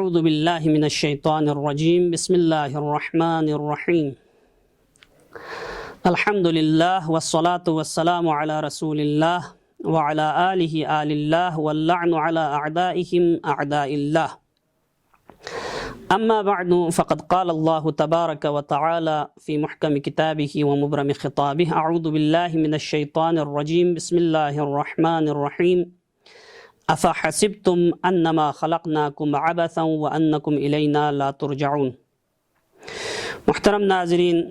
اعوذ باللہ من الشیطان الرجیم بسم اللہ الرحمن الرحیم الحمد للہ والصلاة والسلام علی رسول اللہ وعلی آلہ آل اللہ واللعن علی اعدائہم اعداء اللہ اما بعد فقد قال اللہ تبارک وتعالی فی محکم کتابہ ومبرم خطابہ اعوذ باللہ من الشیطان الرجیم بسم اللہ الرحمن الرحیم افحسبتم انما خلقناکم عبثا وانکم الینا لا ترجعون۔ محترم ناظرین،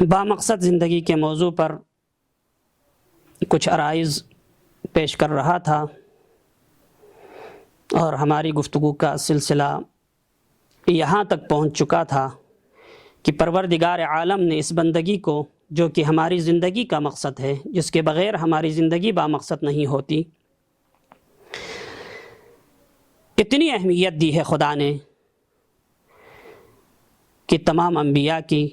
بامقصد زندگی کے موضوع پر کچھ عرائض پیش کر رہا تھا اور ہماری گفتگو کا سلسلہ یہاں تک پہنچ چکا تھا کہ پروردگار عالم نے اس بندگی کو، جو کہ ہماری زندگی کا مقصد ہے، جس کے بغیر ہماری زندگی بامقصد نہیں ہوتی، اتنی اہمیت دی ہے خدا نے کہ تمام انبیاء کی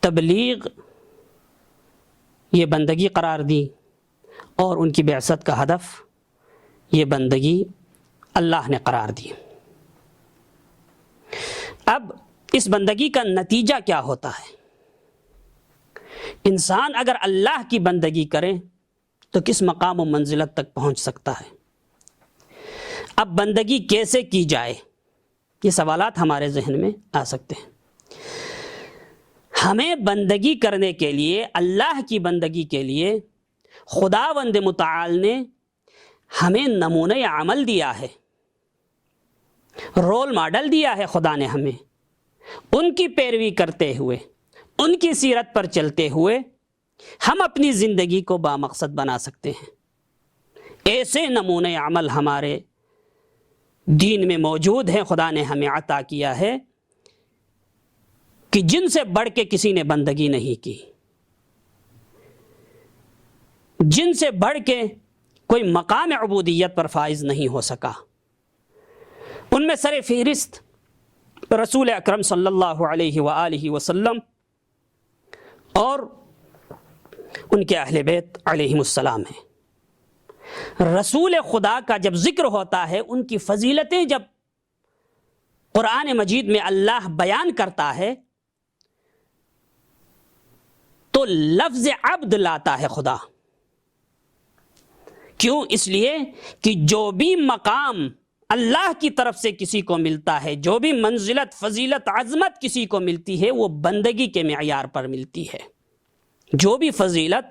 تبلیغ یہ بندگی قرار دی اور ان کی بعثت کا ہدف یہ بندگی اللہ نے قرار دی۔ اب اس بندگی کا نتیجہ کیا ہوتا ہے؟ انسان اگر اللہ کی بندگی کرے تو کس مقام و منزلت تک پہنچ سکتا ہے؟ اب بندگی کیسے کی جائے؟ یہ سوالات ہمارے ذہن میں آ سکتے ہیں۔ ہمیں بندگی کرنے کے لیے، اللہ کی بندگی کے لیے خداوند متعال نے ہمیں نمونہ عمل دیا ہے، رول ماڈل دیا ہے خدا نے ہمیں۔ ان کی پیروی کرتے ہوئے، ان کی سیرت پر چلتے ہوئے ہم اپنی زندگی کو بامقصد بنا سکتے ہیں۔ ایسے نمونہ عمل ہمارے دین میں موجود ہیں، خدا نے ہمیں عطا کیا ہے کہ جن سے بڑھ کے کسی نے بندگی نہیں کی، جن سے بڑھ کے کوئی مقام عبودیت پر فائز نہیں ہو سکا۔ ان میں سر فہرست رسول اکرم صلی اللہ علیہ وآلہ وسلم اور ان کے اہل بیت علیہم السلام ہیں۔ رسول خدا کا جب ذکر ہوتا ہے، ان کی فضیلتیں جب قرآن مجید میں اللہ بیان کرتا ہے تو لفظ عبد لاتا ہے خدا۔ کیوں؟ اس لیے کہ جو بھی مقام اللہ کی طرف سے کسی کو ملتا ہے، جو بھی منزلت، فضیلت، عظمت کسی کو ملتی ہے، وہ بندگی کے معیار پر ملتی ہے۔ جو بھی فضیلت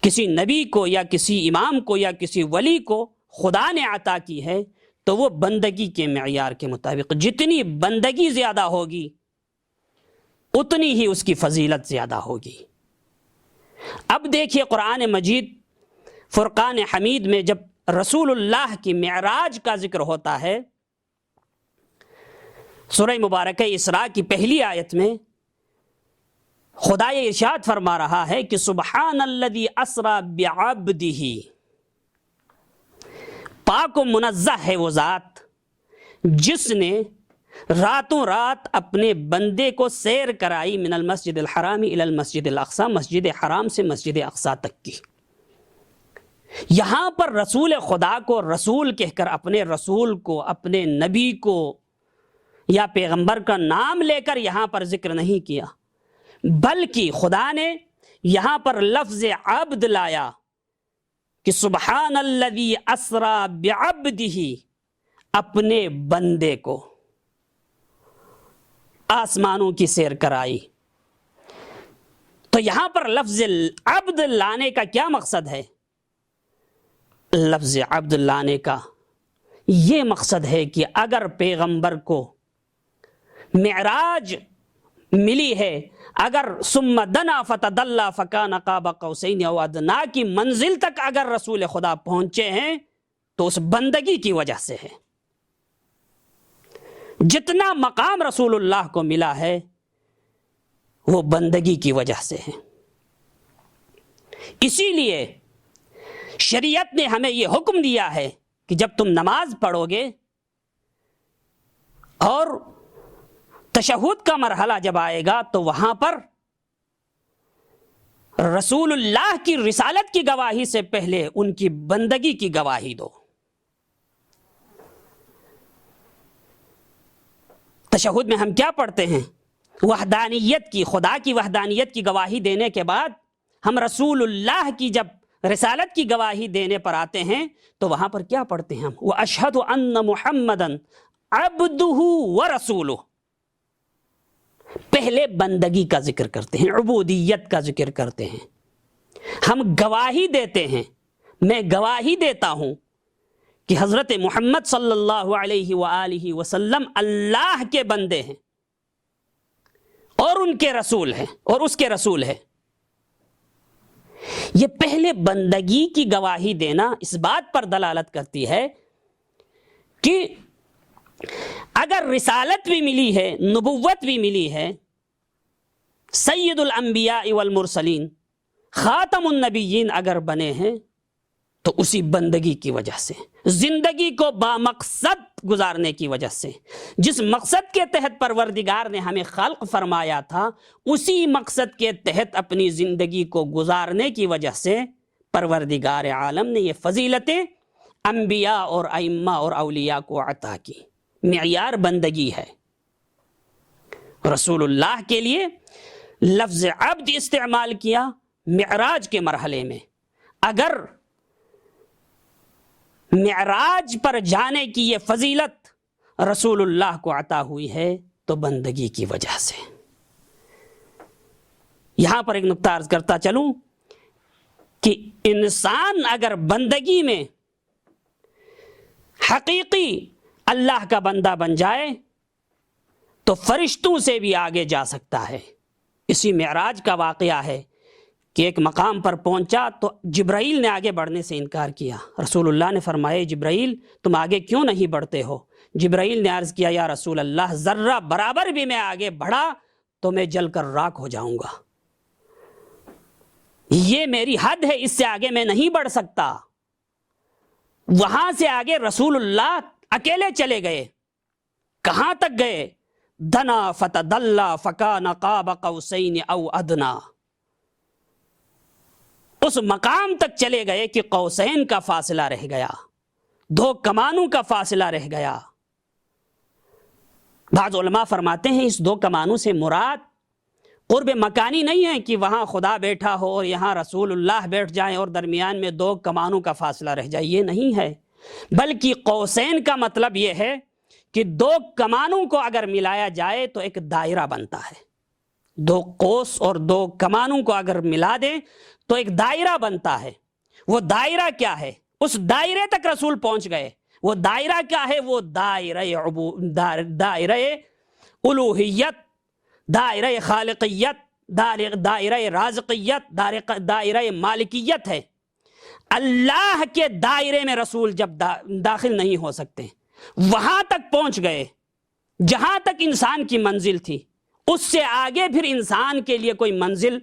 کسی نبی کو یا کسی امام کو یا کسی ولی کو خدا نے عطا کی ہے تو وہ بندگی کے معیار کے مطابق، جتنی بندگی زیادہ ہوگی اتنی ہی اس کی فضیلت زیادہ ہوگی۔ اب دیکھیے قرآن مجید فرقان حمید میں جب رسول اللہ کی معراج کا ذکر ہوتا ہے، سورہ مبارکہ اسراء کی پہلی آیت میں خدا یہ ارشاد فرما رہا ہے کہ سبحان الذی اسری بعبدہ، پاک و منزہ ہے وہ ذات جس نے راتوں رات اپنے بندے کو سیر کرائی من المسجد الحرام الی المسجد الاقصی، مسجد حرام سے مسجد اقصی تک کی۔ یہاں پر رسول خدا کو رسول کہہ کر اپنے رسول کو، اپنے نبی کو یا پیغمبر کا نام لے کر یہاں پر ذکر نہیں کیا، بلکہ خدا نے یہاں پر لفظ عبد لایا کہ سبحان الذی اسری بعبدہ، اپنے بندے کو آسمانوں کی سیر کرائی۔ تو یہاں پر لفظ عبد لانے کا کیا مقصد ہے؟ لفظ عبد لانے کا یہ مقصد ہے کہ اگر پیغمبر کو معراج ملی ہے، اگر ثم دنا فتدلی فکان قاب قوسین او ادنی کی منزل تک اگر رسول خدا پہنچے ہیں تو اس بندگی کی وجہ سے ہے۔ جتنا مقام رسول اللہ کو ملا ہے وہ بندگی کی وجہ سے ہے۔ اسی لیے شریعت نے ہمیں یہ حکم دیا ہے کہ جب تم نماز پڑھو گے اور تشہد کا مرحلہ جب آئے گا تو وہاں پر رسول اللہ کی رسالت کی گواہی سے پہلے ان کی بندگی کی گواہی دو۔ تشہد میں ہم کیا پڑھتے ہیں؟ وحدانیت کی، خدا کی وحدانیت کی گواہی دینے کے بعد ہم رسول اللہ کی جب رسالت کی گواہی دینے پر آتے ہیں تو وہاں پر کیا پڑھتے ہیں ہم؟ وَأَشْهَدُ أَنَّ مُحَمَّدًا عَبْدُهُ وَرَسُولُهُ۔ پہلے بندگی کا ذکر کرتے ہیں، عبودیت کا ذکر کرتے ہیں، ہم گواہی دیتے ہیں، میں گواہی دیتا ہوں کہ حضرت محمد صلی اللہ علیہ وآلہ وسلم اللہ کے بندے ہیں اور ان کے رسول ہیں اور اس کے رسول ہیں۔ یہ پہلے بندگی کی گواہی دینا اس بات پر دلالت کرتی ہے کہ اگر رسالت بھی ملی ہے، نبوت بھی ملی ہے، سید الانبیاء والمرسلین، خاتم النبیین اگر بنے ہیں تو اسی بندگی کی وجہ سے، زندگی کو بامقصد گزارنے کی وجہ سے، جس مقصد کے تحت پروردگار نے ہمیں خلق فرمایا تھا اسی مقصد کے تحت اپنی زندگی کو گزارنے کی وجہ سے پروردگار عالم نے یہ فضیلتیں انبیاء اور ائمہ اور اولیاء کو عطا کی۔ معیار بندگی ہے۔ رسول اللہ کے لیے لفظ عبد استعمال کیا معراج کے مرحلے میں۔ اگر معراج پر جانے کی یہ فضیلت رسول اللہ کو عطا ہوئی ہے تو بندگی کی وجہ سے۔ یہاں پر ایک نقطہ عرض کرتا چلوں کہ انسان اگر بندگی میں حقیقی اللہ کا بندہ بن جائے تو فرشتوں سے بھی آگے جا سکتا ہے۔ اسی معراج کا واقعہ ہے کہ ایک مقام پر پہنچا تو جبرائیل نے آگے بڑھنے سے انکار کیا۔ رسول اللہ نے فرمایا جبرائیل تم آگے کیوں نہیں بڑھتے ہو؟ جبرائیل نے عرض کیا یا رسول اللہ ذرہ برابر بھی میں آگے بڑھا تو میں جل کر راکھ ہو جاؤں گا، یہ میری حد ہے، اس سے آگے میں نہیں بڑھ سکتا۔ وہاں سے آگے رسول اللہ اکیلے چلے گئے۔ کہاں تک گئے؟ دنا فتدلا فکان قاب قوسین او ادنا، اس مقام تک چلے گئے کہ قوسین کا فاصلہ رہ گیا، دو کمانوں کا فاصلہ رہ گیا۔ بعض علماء فرماتے ہیں اس دو کمانوں سے مراد قرب مکانی نہیں ہے کہ وہاں خدا بیٹھا ہو اور یہاں رسول اللہ بیٹھ جائیں اور درمیان میں دو کمانوں کا فاصلہ رہ جائے، یہ نہیں ہے، بلکہ قوسین کا مطلب یہ ہے کہ دو کمانوں کو اگر ملایا جائے تو ایک دائرہ بنتا ہے۔ دو قوس اور دو کمانوں کو اگر ملا دیں تو ایک دائرہ بنتا ہے۔ وہ دائرہ کیا ہے؟ اس دائرے تک رسول پہنچ گئے۔ وہ دائرہ کیا ہے؟ وہ دائرہ الوہیت، دائرہ خالقیت، دائرہ رازقیت، دائرہ مالکیت ہے۔ اللہ کے دائرے میں رسول جب داخل نہیں ہو سکتے، وہاں تک پہنچ گئے جہاں تک انسان کی منزل تھی، اس سے آگے پھر انسان کے لیے کوئی منزل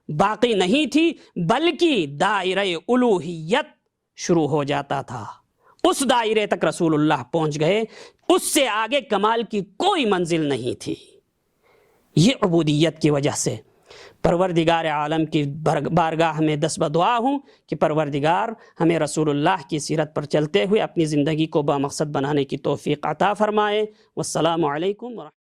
باقی نہیں تھی، بلکہ دائرہ الوہیت شروع ہو جاتا تھا۔ اس دائرے تک رسول اللہ پہنچ گئے، اس سے آگے کمال کی کوئی منزل نہیں تھی۔ یہ عبودیت کی وجہ سے پروردگار عالم کی بارگاہ میں دست بدعا ہوں کہ پروردگار ہمیں رسول اللہ کی سیرت پر چلتے ہوئے اپنی زندگی کو بامقصد بنانے کی توفیق عطا فرمائے۔ والسلام علیکم ورحمۃ اللہ۔